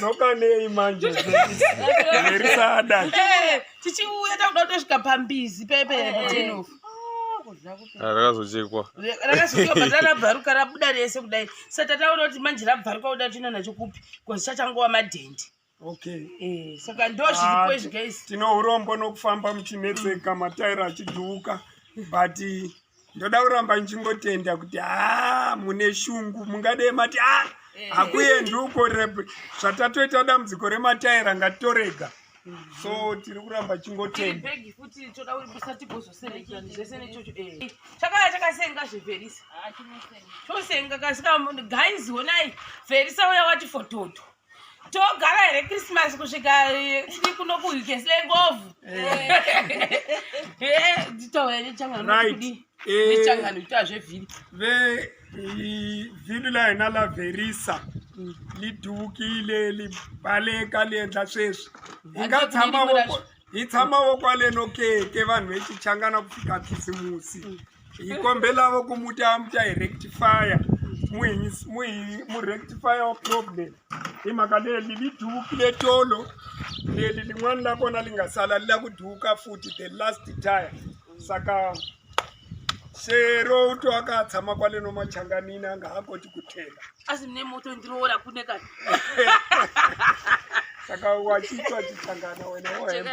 Tadzoka nei manje verisada. Tichiuya takuda kutosvika pambizi pepe kutenofu. Rakazochekwa. Rakazochekwa but rabvaruka rabuda rese kudai. Saka taona kuti manje rabvaruka kuda tina nacho kupi because chachangova madhendi. Okay. Saka ndo zviripo izvi guys. Tino urombo nokufamba muchinetseka mataira achidhuka but ndoda kuramba nchingotenda kuti mune shungu mungade mati hakuendi uko zvatatoita dambudziko remataira ngatitorega. So tiri kuramba chingotenda. Begi futi toda uribisa tigozoserekera zvese nechocho. Chakaya chakasenga zveverisa. Chosenga kasika guys honai verisa uya wati fototo. Togara here Christmas kusvika tiri kuno kuhike sengovu. Nditaura nechangano kudi. Nechangano kuita zvevhiri. Vhiri laina la verisa lidhukile libaleka liendla sweswi. Hitshamawo kwaleno keke vanhu vechichangana kufika khisimusi. Hikombelavo kumuta amuta rectifier. Mu-rectifier problem. Imhaka leli lidhukile tolo. Leli lin'wana la kona lingasala lila kudhuka futhi the last tire. Saka Sero uto akatshama kwaleno machanganini anga hakoti kuthela. Asi mne moto ndinoona kuneka. Saka wachitwa chichangana wena wohemba.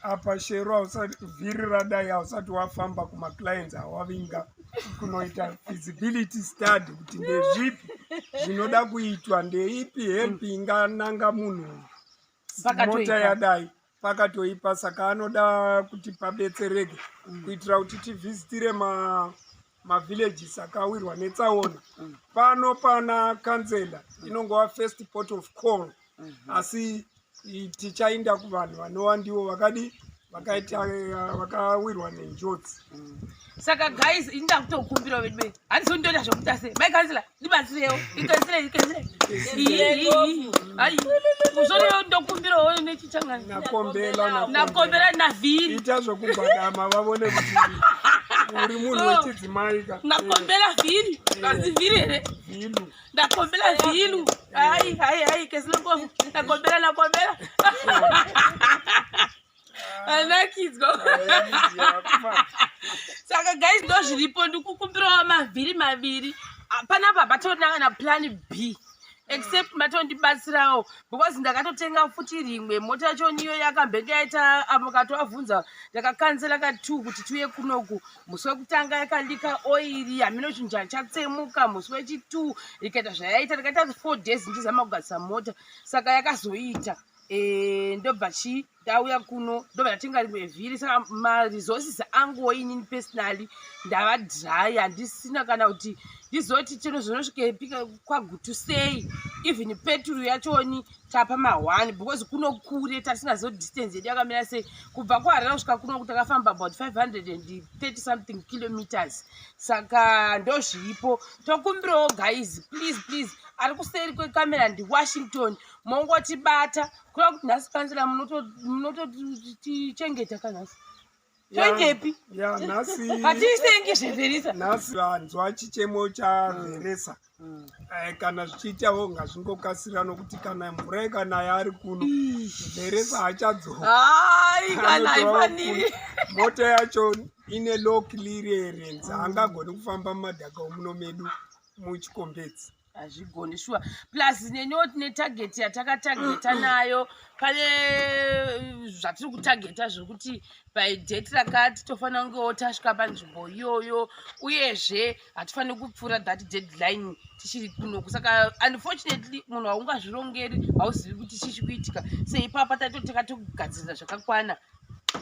Apa Shero ausati vhiri radai ausati wafamba kuma clients awavinga kunoita feasibility study kuti ndezvipi zvinoda kuitwa, ndeipi help ingananga munhu mota yadai pakatoipa. Saka anoda kuti pabetsereke kuitira kuti tivhizitire mavillages akawirwa netsaona. Pano pana kansela inongova first port of call, asi tichainda kuvanhu vanova ndivo vakawirwa nenjodzi. Saka guys inda kutokumbira vedu handizondoita zvokuita sei mai kansela ndibatsirewo ikansile ai uzorewo ndokumbirawo nechichangana nakombera navhiri ita zvokubhadama vavone kuti uri munhu wechidzimai ka nakombera vhiri kanzi vhiri here ndakombera vhiru hai kesilongofu nakombera anakidzwa. Saka guys ndo zviripo ndikukumbirawo mavhiri maviri. Panapa patonanga na plan B except matondibatsirawo because ndakatotenga futi rimwe mota yacho niyo yakambenge yaita apo katovabvunza ndakakanzela ka2 kuti tuye kunoku. Musi wekutanga yakandika oiri hamino chinhu chatsemuka. Musi wechi2 ikaita zvayaita ndikaita 4 days ndizama kugadzisa mota. Saka yakazoita ndobva ndauya kuno ndobva ndatenga rimwe vhiri. Saka maresources angu inini personally ndava dry, handisina kana kuti ndizoti chino zvinosvika kwagutu sei. Even petrol yachoni tapa ma1 because kuno kure tasingaziva distance yedu yakamira sei. Kubva kuHarare kusvika kuno kuti takafamba about 530 something kilometers. Saka ndo zviripo. Tokumbirawo guys please ari kuseri kwekamera ndiWashington mongotibata kuda kuti nhasi kansela munototichengeta kanhasi toitepi hatiisengi zveverisa nhasi vanzwa chichemo chaveresa kana zvichiitawo ngazvingokasira nokuti kana mvura ikanaya ari kuno veresa hachadzoka. Kana haifaniri mota yacho ine low clearance haangagoni kufamba mumadhaka omuno medu muchikombedzi. Hazvigoni shuwa plus nenyoti netarget yatakatageta nayo pane zvatiri kutageta zvokuti by date rakati tofanira kungewo tasvika panzvimbo iyoyo uyezve hatifaniri kupfuura that deadline tichiri kunoku. Saka unfortunately munhu haungazvirongeri hauzivi kuti chichikuitika seipapa takatogadzirira zvakakwana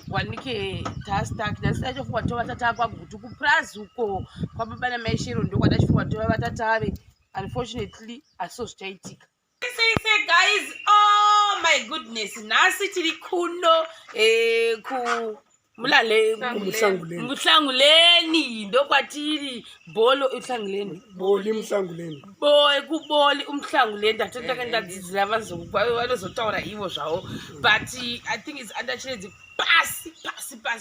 wanike tastak nhasi tachofunga tova tatava kwagutu kuprazi uko kwababa namai Shero ndokwatachifunga tova vatatave. Unfortunately, aso zvichaitika. Say guys, oh my goodness, nhasi tiri kuno ku Muhlanguleni ndokwatiri Boli Muhlanguleni kuboli uMhlanguleni ndatotaka ndadzidzira vanozotaura ivo zvavo but I think it's under chiredzi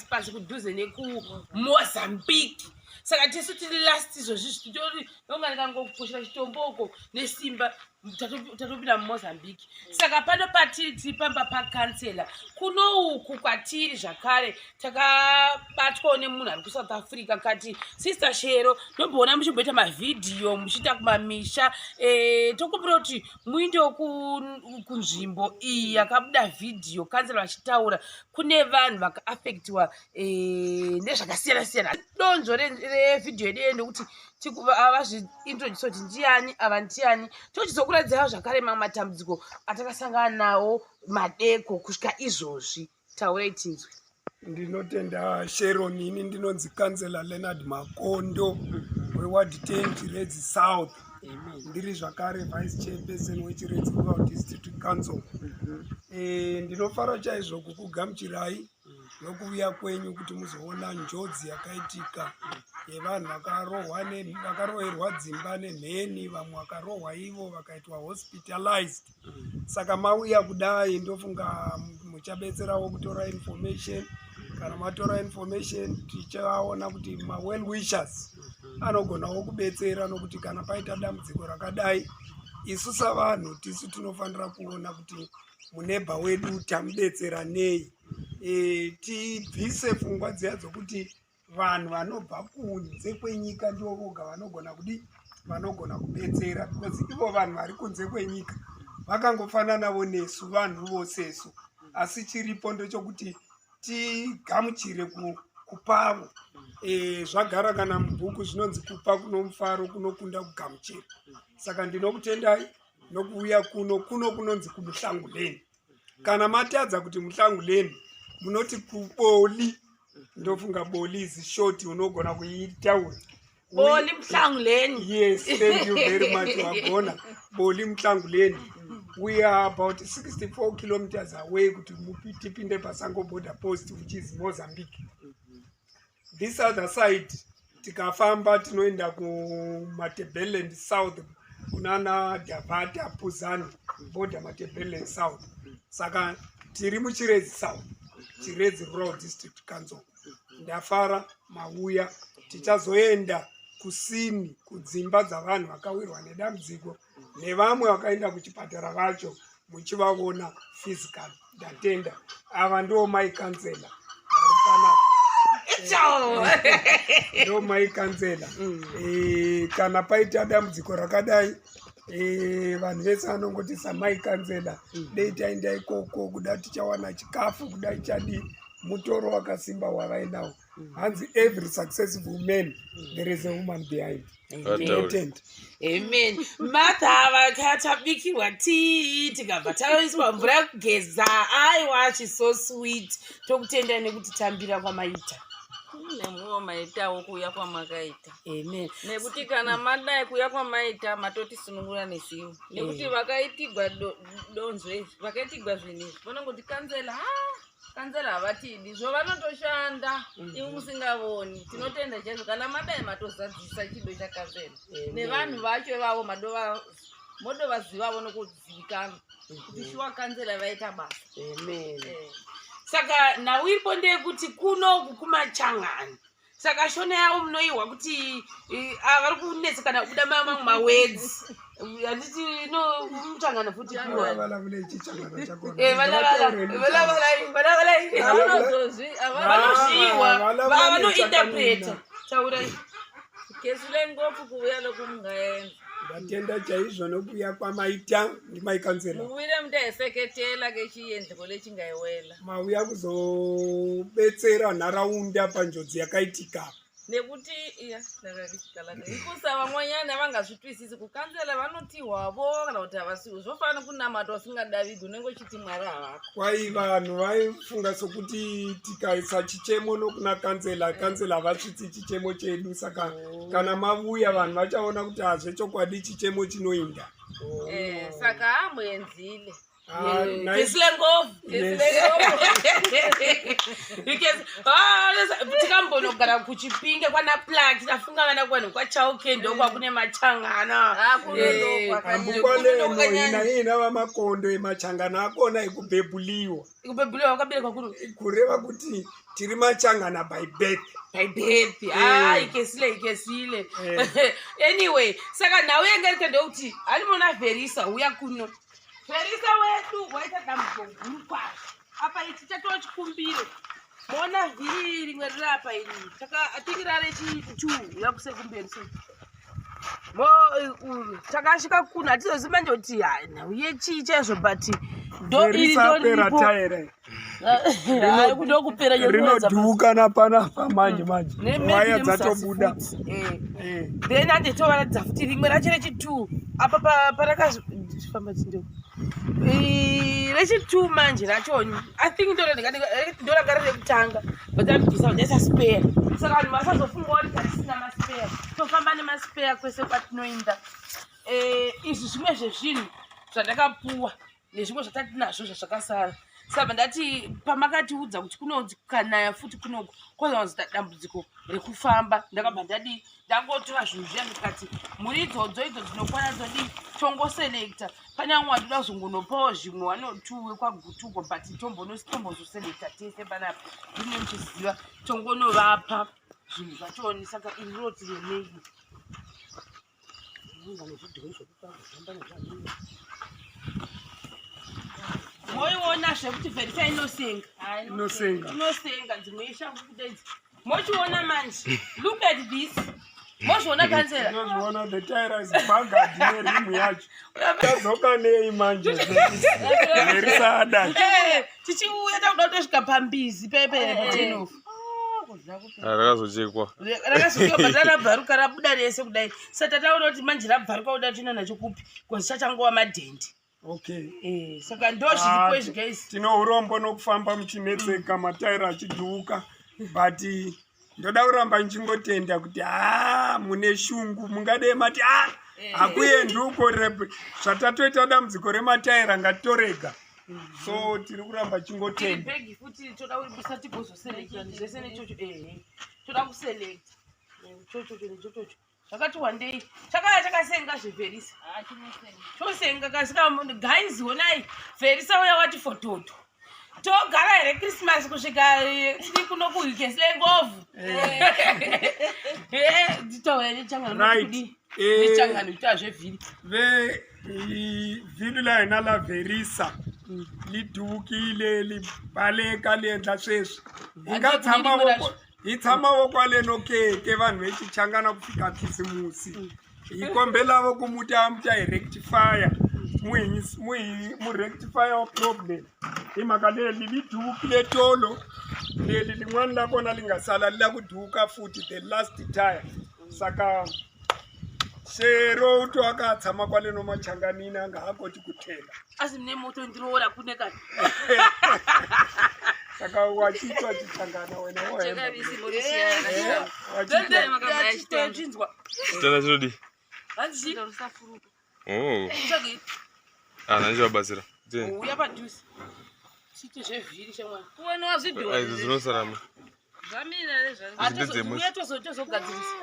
pasi kudhuze neku Mozambique. Saka tisu tiri last izvozvi zvitori ndonga ndikangokushira chitomboko nesimba tatopinda muMozambique. Saka pano patiri tiri pamba pakansela kuno uku kwatiri zvakare takabatwawo nemunhu ari kuSouth Africa kati sister Shero ndomboona muchimboita mavhidhiyo muchiita kumamisha tokumbira kuti muindewo kunzvimbo iyi yakabuda vhidhiyo kansela vachitaura kune vanhu vakaafektiwa nezvakasiyana-siyana. Donzvo revhidhiyo yedu ndokuti avazviintroduce kuti ndiani ava ndiani tochizokuradzirai zvakare mamwe matambudziko atakasangana nawo madeko kusvika izvozvi. Taurei tinzwe. Ndinotenda Sharon, ini ndinonzi kansela Leonard Makondo weward 10 Chiredzi South. Ndiri zvakare vice chairperson weChiredzi Rural District Council. Ndinofara chaizvo kukugamuchirai nokuuya kwenyu kuti muzoona njodzi yakaitika yevanhu vakarohwerwa dzimba nemheni, vamwe vakarohwa ivo vakaitwa hospitalized. Saka mauya kudai ndofunga muchabetserawo kutora information. Kana matora information tichaona kuti well wishers anogonawo kubetsera, nokuti kana paita dambudziko rakadai isu savanhu tisu tinofanira kuona kuti munebha wedu tamudetsera nei. Tibvise pfungwa dziya dzokuti vanhu vanobva kunze kwenyika ndivo voga vanogona kubetsera, because ivo vanhu vari kunze kwenyika vakangofananawo nesu vanhu vosesu, asi chiripo ndechokuti tigamuchire kupavo. Zvagara kana mubhuku zvinonzi kupa kuno mufaro kunokunda kugamuchira. Saka ndinokutendai nokuuya kuno kunonzi kuMuhlanguleni. Kana matadza kuti Muhlanguleni munoti kuBoli, ndofunga Boli is short, unogona kuitaura Boli Muhlanguleni. Yes, thank you very much. Wagona Boli Muhlanguleni. We are about 64 kilometers away kuti tipinde paSango border post, which is Mozambique. This other side tikafamba tinoenda kuMatebeleland South kunana Davata Puzani border Matebeleland South. Saka tiri muChiredzi South, Chiredzi Rural District Council. Ndafara mauya tichazoenda kusini kudzimba dzavanhu vakawirwa nedambudziko nevamwe vakaenda kuchipatara vacho muchivaona physical. Ndatenda ava ndo mai kansela ndo mai kansela. Kana paita dambudziko rakadai vanhu vese vanongoti samai kansela dei taenda ikoko kuda tichawana chikafu kuda chadi mutoro wakasimba wavainawo. Hanzi every successful man there is a woman behind. Amen. Martha vakatabikirwa tii tikabva taiswa mvura yekugeza. Aiwa, she's so sweet. Tokutenda nekuti tambira kwamaita. Nemuwo maitawo kuuya kwamakaita. Amen. Nekuti kana madai kuuya kwamaita matotisunungura nesiwo. Nekuti vakaitigwa donzvo izvi, vakaitigwa zvinhu izvi, vanongoti kansela kansela havatidi, zvo vanotoshanda ivo musingavoni. Tinotenda chaizvo kana madai matozadzisa chido chakansela nevanhu vacho vavo motovazivawo nokudzivikana kuti shuwa kansela vaita basa. Amen. Saka nhau iripo ndeyekuti kuno kumachangani. Saka shona yavo munoihwa kuti vari kunetsekana kubuda mamwe mawedzi. Handiti no muchangana futi piwa. Vanointerpreta. Taurai. Kesi lengofu kuuya lokumungaenza. Ndatenda chaizvo nokuuya kwamaita ndimai kansela. Muwire mudaiseketela kechienzeko lechingaiwela. Mauya kuzobetsera nharaunda panjodzi yakaitika. Nekuti ikusa vamwanyana vangazvitwisisi kukansela vanoti hwavo kana kuti havasiwo zvofana kunamata vasingadavidzwi unenge uchiti mwari havako. Kwai vanhu vaifunga sokuti tikaisa chichemo nokuna kansela havasvitsi chichemo chedu. Saka kana mavuya vanhu vachaona kuti hazvechokwadi chichemo chinoinda. Saka amboenzile. tikambonogara kuchipinge kwana plaki tafunga vana kwanu kwachauke ndokwakune machangana ina vamakondo emachangana akona ekubhebuliwa wakaberekwa kureva kuti tiri machangana by birth ikesile anyway saka nawe engerike ndokuti alimona Verisa uya kuno Verisa wedu waita dambudziko guru kwazvo apa ichi chatova chikumbiro mona vhiri rimwe riri apa iri tikirare chi2 yakusekumberi takasvika kuno hatizoziva manje kuti nauye chii chaizvo but ndokupera rinodhuka napanapa manje waya dzatobuda then handitovaratidza futi rimwe racho rechi2 apa parakafamba chindo rechi2 manje rachoni I think ndoranga rekutanga but andisa spare saka vanhu vasazofunga kuti tatisina maspare tofamba nemaspare kwese kwatinoenda izvi zvimwe zvezvinhu zvandakapuwa nezvimwe zvatatinazvo zvazvakasara saka ndati pamakatiudza kuti kunonzi kanaya futi kunoku kwazonzita dambudziko rekufamba ndakabva ndangotora zvinhu zviya ndikati muri idzodzo idzo dzinokwana dzodi tongoselekta pane vamwe wandoda kuzongonopawo zvimwe wanotuwe kwagutuko but tombozoselekta tese panapa ndine muchiziva tongonovapa zvinhu zvachoni saka iri roti remei moiona zvekuti Verisa inosenga dzimwe ishangu kudedzi mochiona manje look at this mozviona kansela nozviona the Tyres bagadi nerimu yacho tadzoka nei manje Verisa ada tichiuya takuda kutosvika pambizi peperetenofu rakazochekwa but rabvaruka rabuda rese kudai saka taona kuti manje rabvaruka kuda tinoenda nacho kupi kozi chachangova madhendi saka ndo zviripo izvi guys tino urombo nokufamba muchinetseka mataira achidhuka but ndoda kuramba nichingotenda kuti mune shungu mungadei mati hakuendi uko zvatatoita dambudziko remataira ngatitorega so tiri kuramba chingotenda begi futi toda kuribusa tigozoselekta zvese nechocho toda kuselekta chocho zvakati wandei chakaya chakasenga zveVerisa chosenga kasika guys honai Verisa uya wati fototo togara here Christmas kusvika tiri kuno kuhikeslengovhu nditaura nechangani kuti hazvevhiri vhiri laina laVerisa lidhukile libaleka liendla sweswi hitsamawo kwaleno keke vanhu vechichangana kufika khisimusi hikombelavo kumuta muchahirectifya murectifya problem imhaka leli lidhukile tolo leli lin'wana lakona lingasala lila kudhuka futi the last time saka shero uto akatshama kwaleno machanganini anga hakoti kutela asi mune moto ndiroora kune kani saka wachitwa chichangana wena chinzwa chitenda chinodi nandichivabatsira uya padhuze chite zvevhiri chamwana kuonewa zvidhori zinosarama tozogadzirisa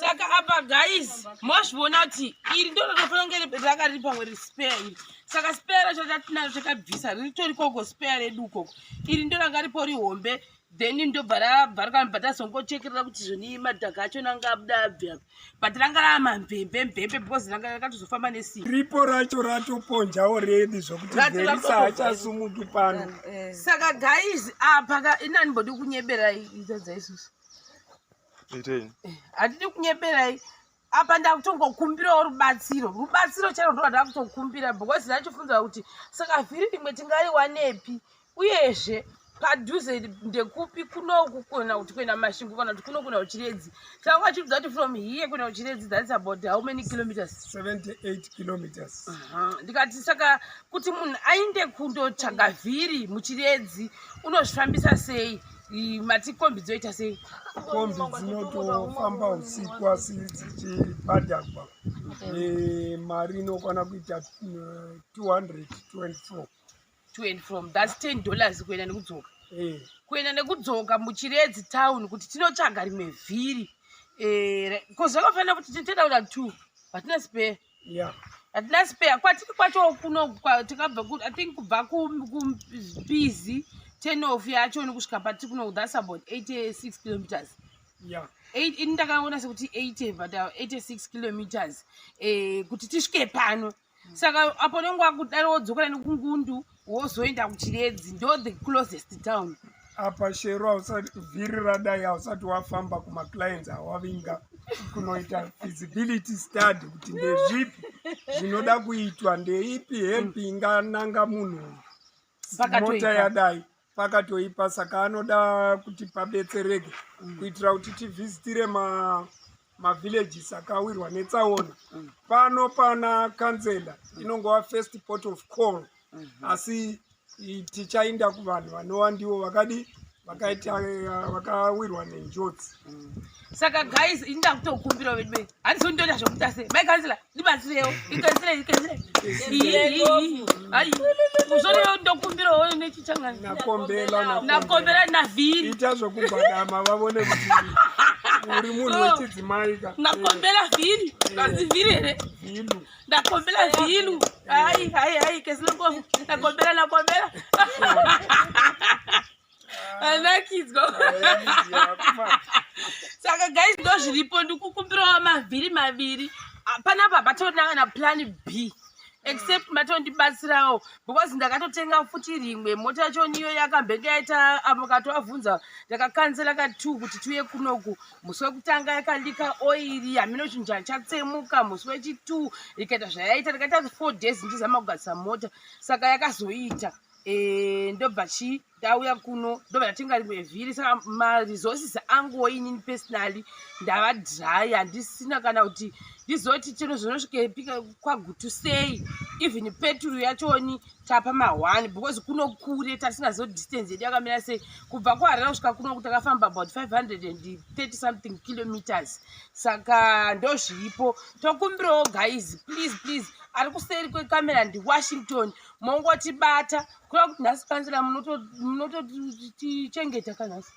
saka apa guys mozviona kuti iri ndo rinofanira kunge rakari pamwe rispare iri saka spare racho tatinaro chakabvisa ritori koko spare redu ukoko iri ndo ranga ripo rihombe then ndobva rabva tazongochekerera kuti zvoni madhaga acho nanga abuda abva but ranga ramamvemvemvembe because ranga rakatozofamba nesimba ripo racho ratoponjawo redi zvokuti Verisa hachasumuki pano saka guys apa inani mbodi kunyeberai idzadza isusu hatidi kunyeberai apa ndakutongokumbirawo rubatsiro chero ndo randa kutokumbira because ndachifunza kuti saka vhiri rimwe tingariwanepi uyezve padhuze ndekupi kunoku kuona kuti kuenda mashingo kana kuti kuno kuna uchiredzi changa chiri kuti from here kuna uchiredzi that's about how many kilometers 78 kilometers ndikati saka kuti munhu ainde kundotsvaga vhiri muchiredzi unozvifambisa sei matikombi dzoita sei? Kombi dzinotofamba usiku asi dzichibhadharwa mari inokwana kuita 224. To and from, that's $10 kuenda nekudzoka. Eh, Kuenda nekudzoka muchiredzi town kuti tinotsvaga rimwe vhiri. Zvakafanira kuti tinotoenda kuda 2, hatina spare. yeah. Hatina spare. Kwatiri kwacho kuno tikabva I think kubva kuBizi 10 off yacho nekusvika patiri kuno that's about 86 kilometers. Yeah. Ndakaona sekuti 80 but 86 kilometers kuti tisvike pano. Saka apo nenguva kudaro wodzokera nekungundu wozoenda kuchiredzi ndo the closest town. Apa shero hausati vhiri radai hausati wafamba kumaclients hawavinga kunoita feasibility study kuti ndezvipi zvinoda kuitwa, ndeipi help ingananga munhu mota yadai pakatoipa. Saka anoda kuti pabetsereke kuitira kuti tivhizitire mavillages akawirwa netsaona. Pano pana kansela inongova first port of call, asi tichaenda kuvanhu vanova ndivo vakawirwa nenjodzi. Saka guys, inda kutokumbira vedu handizondoita zvokuita sei mai kansela ndibatsirewo ikansile ai uzorewo ndokumbirawo nechichangani nakombera navhiri ita zvokubhadama vavone kuti uri munhu wechidzimai ka nakombera vhiri kanzi vhiri here vhilu ndakombera vhilu hai kesilongofu nakombera anakidzwa. Saka guys ndo zviripo ndikukumbirawo mavhiri maviri panapa patonanga na plan B except matondibatsirawo because ndakatotenga futi rimwe mota yacho niyo yakambenge yaita mukatoabvunza ndakakansela ka2 kuti tuye kunoku. Musi wekutanga yakandika oiri hamino chinhu chatsemuka. Musi wechi2 ikaita zvayaita ndikaita 4 days ndizama kugadzisa mota. Saka yakazoita ndobva ndauya kuno ndobva ndatenga rimwe vhiri. Saka maresources angu inini personally ndava dry, handisina kana kuti ndizoti zonosvika kwagutu sei. Even petrol yachoni tapa ma1 because kuno kure tasingazo distance yedu yakamira sei. Kubva kuHarare kusvika kuno kuti takafamba about 530 something kilometers. Saka ndo zviripo. Tokumbirawo guys please ari kuseri kwekamera ndiWashington mongotibata kuda kuti nhasi kansela munototichengeta kanhasi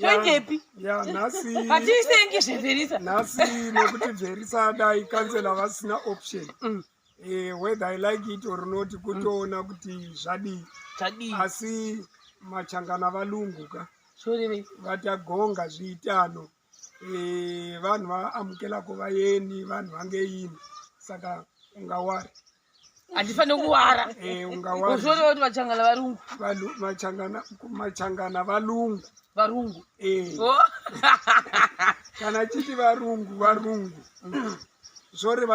toendepi nhasi hatiisenge zvebverisa nhasi nekuti bverisa dai kansela vasina option whether I like it or not kutoona kuti zvadii. Asi machangana valungu ka vatagonga zviitano vanhu vaamukela kuvayeni vanhu vangeini. Saka ungawari handifaniri kuwara uzvorewo kuti machangana varungu machangana valungu kana chiti varungu zvore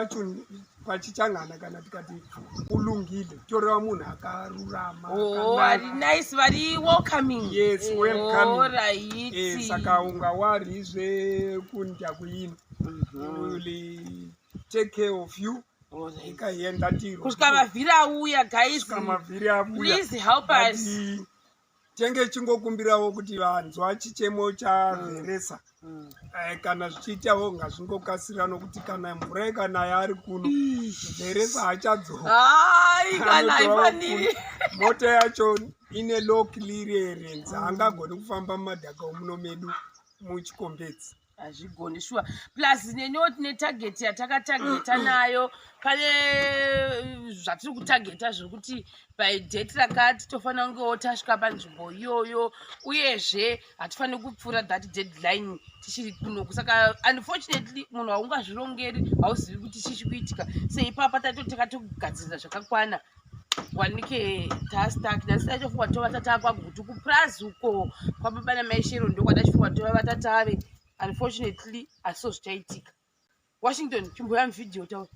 vachichangana kana tikati ulungile toreva munhu akarurama vari nice vari welcoming. Yes, welcoming. Right. Saka ungawarizve kunja kuini will take care of you. Kusvika mavhiri auya guys, please help us. Tenge chingokumbirawo kuti vanzwa chichemo chavheresa kana zvichiitawo ngazvingokasira nokuti kana mvura ikanaya ari kuno vheresa hachadzoka. Kana haifaniri mota yacho ine low clearance haangagoni kufamba mumadhaka omuno medu muchikombedzi. Hazvigoni shuwa. Plus neniwo tine target yatakatageta nayo. Pane zvatiri kutageta zvokuti by date rakati tofanira kungewo tasvika panzvimbo iyoyo, uyezve hatifaniri kupfuura that deadline tichiri kunoku. Saka unfortunately munhu haungazvirongeri hauzivi kuti chichi kuitika. Seipapa takatogadzirira zvakakwana wanike tastak nhasi tachofunga tova tata kwagutu kuprazi uko kwababa namai Shero ndokwadachifunga tova vatatave. Unfortunately, I saw zvichaitika. Washington, chimboya muvhidhiyo taura.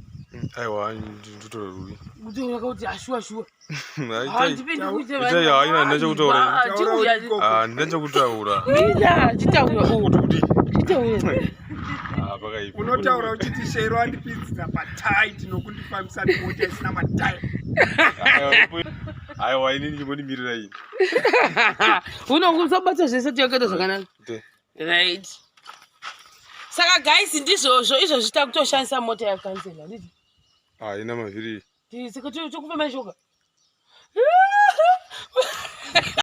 Aiwa, nditore ruvi. Kutaura kuti ashua. Ndinachokutaura. Unotaura uchiti Shero andipinzira pataiti nokundifambisa nemota isina matayi. Aiwa, inini chimbondimirira ini. unonguzobata zvese tiyakaita zvakanaka right. Saka guys ndizvozvo izvozvi takutoshandisa mota yakansela nditi haina mavhiri saka tokufamba shoka